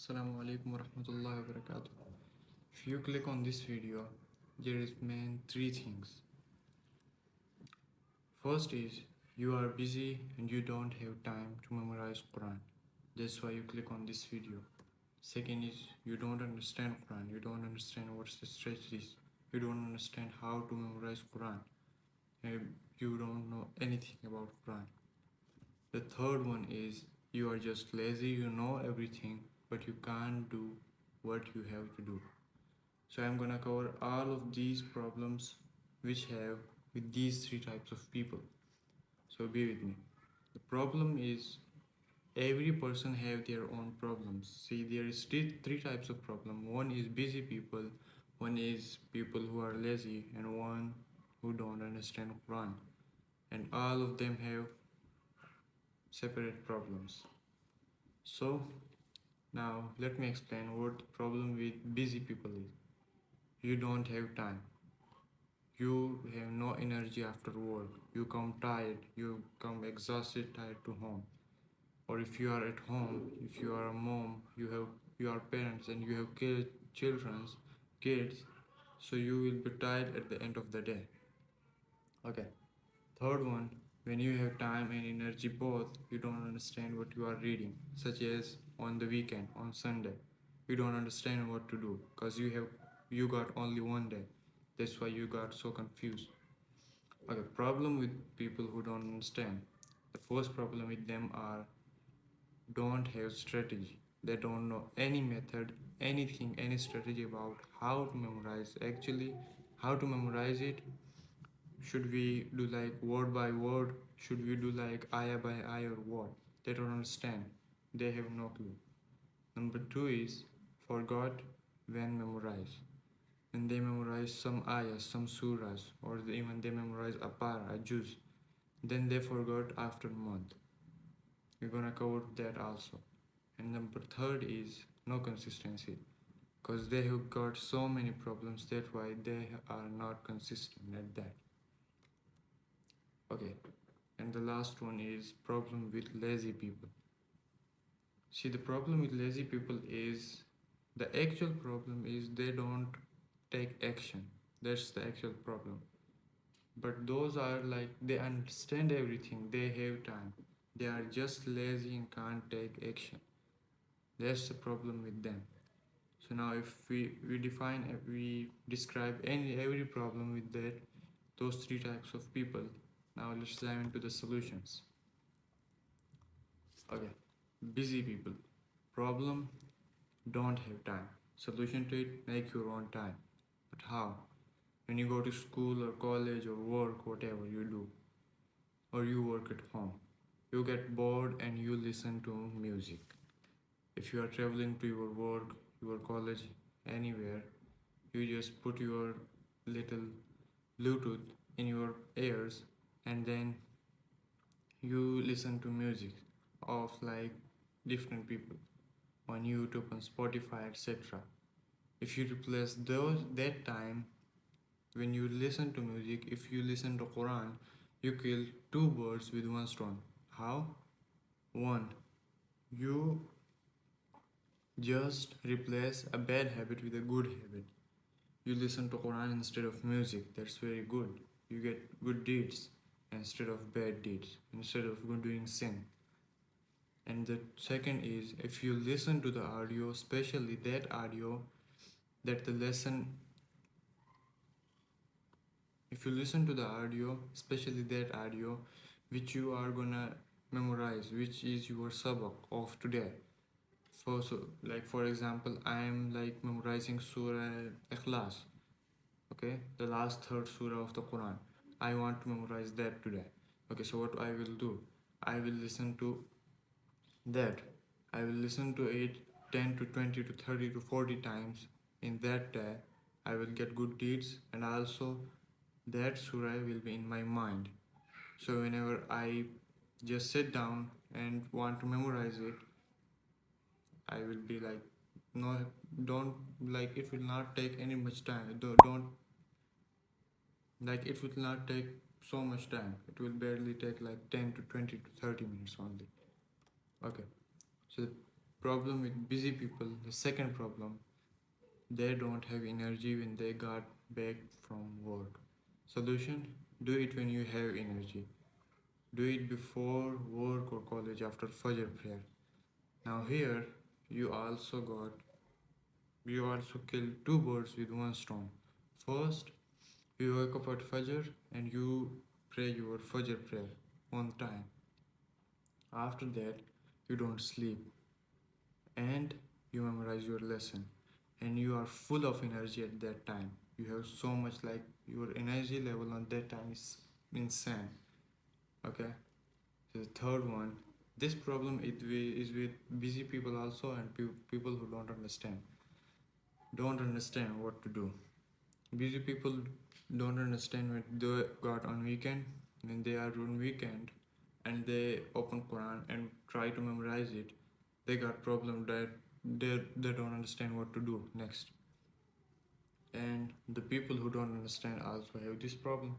Assalamu alaikum warahmatullahi wabarakatuh. If you click on this video, there is main three things. First is you are busy and you don't have time to memorize Quran. That's why you click on this video. Second is you don't understand Quran. You don't understand what's the strategies. You don't understand how to memorize Quran. And you don't know anything about Quran. The third one is you are just lazy. You know everything, but you can't do what you have to do. So I'm gonna cover all of these problems which have with these three types of people. So be with me. The problem is every person have their own problems. See, there is three types of problem. One is busy people, one is people who are lazy, and one who don't understand Quran. And all of them have separate problems. So now let me explain what the problem with busy people is. You don't have time. You have no energy after work. You come tired. You come exhausted, tired to home. Or if you are at home, if you are a mom, you are parents and you have kids, so you will be tired at the end of the day. Okay. Third one, when you have time and energy both, you don't understand what you are reading, such as on the weekend, on Sunday. You don't understand what to do because you got only one day. That's why you got so confused. Okay, problem with people who don't understand. The first problem with them are don't have strategy. They don't know any method, anything, any strategy about how to memorize. Actually, how to memorize it. Should we do like word by word? Should we do like ayah by ayah or what? They don't understand. They have no clue. Number two is forgot when memorize. When they memorize some ayahs, some surahs, or even they memorize a para, a juz, then they forgot after a month. We're gonna cover that also. And number third is no consistency, because they have got so many problems. That's why they are not consistent at that. Okay, and the last one is problem with lazy people. See, the problem with lazy people is the actual problem is they don't take action. That's the actual problem. But those are like they understand everything, they have time. They are just lazy and can't take action. That's the problem with them. So now if we describe every problem with those three types of people. Now let's dive into the solutions. Okay. Busy people. Problem, don't have time. Solution to it, make your own time. But how? When you go to school or college or work, whatever you do, or you work at home, you get bored and you listen to music. If you are traveling to your work, your college, anywhere, you just put your little Bluetooth in your ears and then you listen to music of like different people on YouTube and Spotify, etc. If you replace that time when you listen to music, if you listen to Quran, you kill two birds with one stone. How? One, you just replace a bad habit with a good habit. You listen to Quran instead of music. That's very good. You get good deeds instead of bad deeds, instead of doing sin. And the second is if you listen to the audio, especially that audio that the lesson, if you listen to the audio, especially that audio which you are gonna memorize, which is your sabak of today. Like for example, I am like memorizing Surah Ikhlas, okay, the last third surah of the Quran. I want to memorize that today. Okay, so what I will do, I will listen to that. I will listen to it 10 to 20 to 30 to 40 times in that day. I will get good deeds, and also that surah will be in my mind. So whenever I just sit down and want to memorize it, I will be like, no, don't, like it will not take any much time. Don't like it will not take so much time. It will barely take like 10 to 20 to 30 minutes only. Okay, so Problem with busy people, the second problem, they don't have energy when they got back from work. Solution, do it when you have energy. Do it before work or college after Fajr prayer. Now here you also kill two birds with one stone. First, you wake up at Fajr and you pray your Fajr prayer on time. After that, you don't sleep and you memorize your lesson, and you are full of energy at that time. You have so much, like your energy level on that time is insane. Okay, so the third one, this problem is with busy people also, and people who don't understand what to do. Busy people don't understand when they got on weekend, when they are on weekend and they open Quran and try to memorize it, they got problem that they don't understand what to do next. And the people who don't understand also have this problem.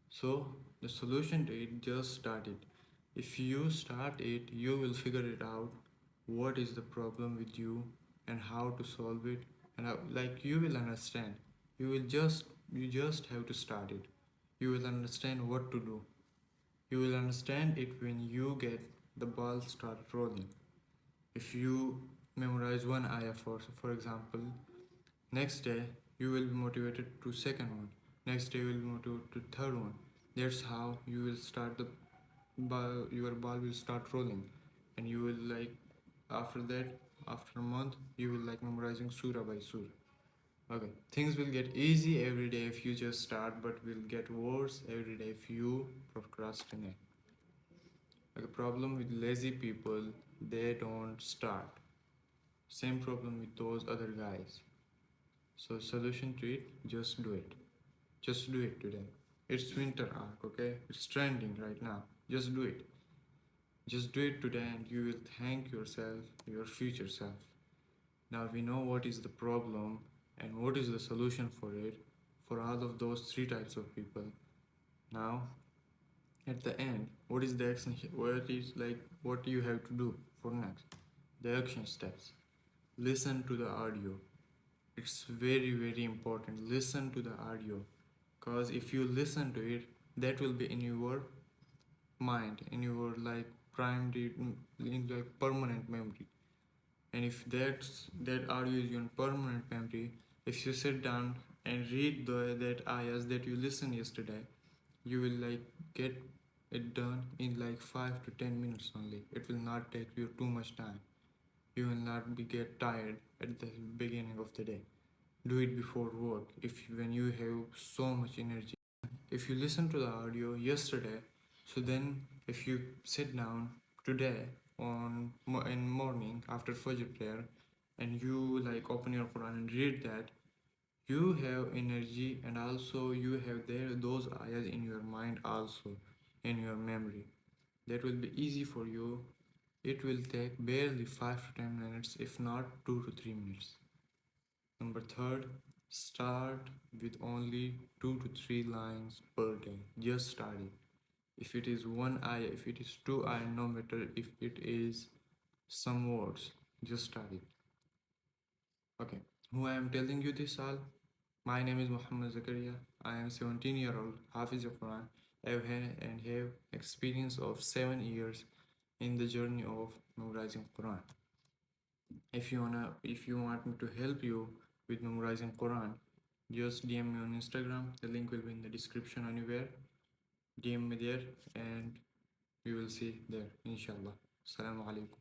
So the solution to it, just start it. If you start it, you will figure it out what is the problem with you and how to solve it, and how, like you will understand. You just have to start it. You will understand what to do. You will understand it when you get the ball start rolling. If you memorize one ayah for example, next day you will be motivated to second one. Next day you will be motivated to third one. That's how you will start the ball. Your ball will start rolling, and you will like after that, after a month, you will like memorizing surah by surah. Okay, things will get easy every day if you just start, but will get worse every day if you procrastinate. Like a problem with lazy people, they don't start. Same problem with those other guys. So solution to it, just do it. Just do it today. It's winter arc, okay? It's trending right now. Just do it. Just do it today and you will thank yourself, your future self. Now we know what is the problem and what is the solution for it for all of those three types of people. Now at the end, what is the action? What is like what you have to do for next? The action steps. Listen to the audio. It's very important. Listen to the audio, because if you listen to it, that will be in your mind, in your like primary, in like permanent memory. And if that audio is your permanent memory, if you sit down and read that ayahs that you listened yesterday, you will like get it done in like 5 to 10 minutes only. It will not take you too much time. You will not be get tired at the beginning of the day. Do it before work if when you have so much energy. If you listen to the audio yesterday, so then if you sit down today in morning after Fajr prayer and you like open your Quran and read that, you have energy, and also you have there those ayahs in your mind also, in your memory. That will be easy for you. It will take barely 5 to 10 minutes, if not 2 to 3 minutes. Number third, start with only 2 to 3 lines per day. Just start it. If it is one ayah, if it is two ayah, no matter if it is some words, just start it. Okay, who I am telling you this all? My name is Muhammad Zakarya. I am 17-year-old Hafiz-e-Quran and have experience of 7 years in the journey of memorizing Quran. If you want me to help you with memorizing Quran, just DM me on Instagram. The link will be in the description anywhere. DM me there and we will see there, inshallah. Assalamu alaikum.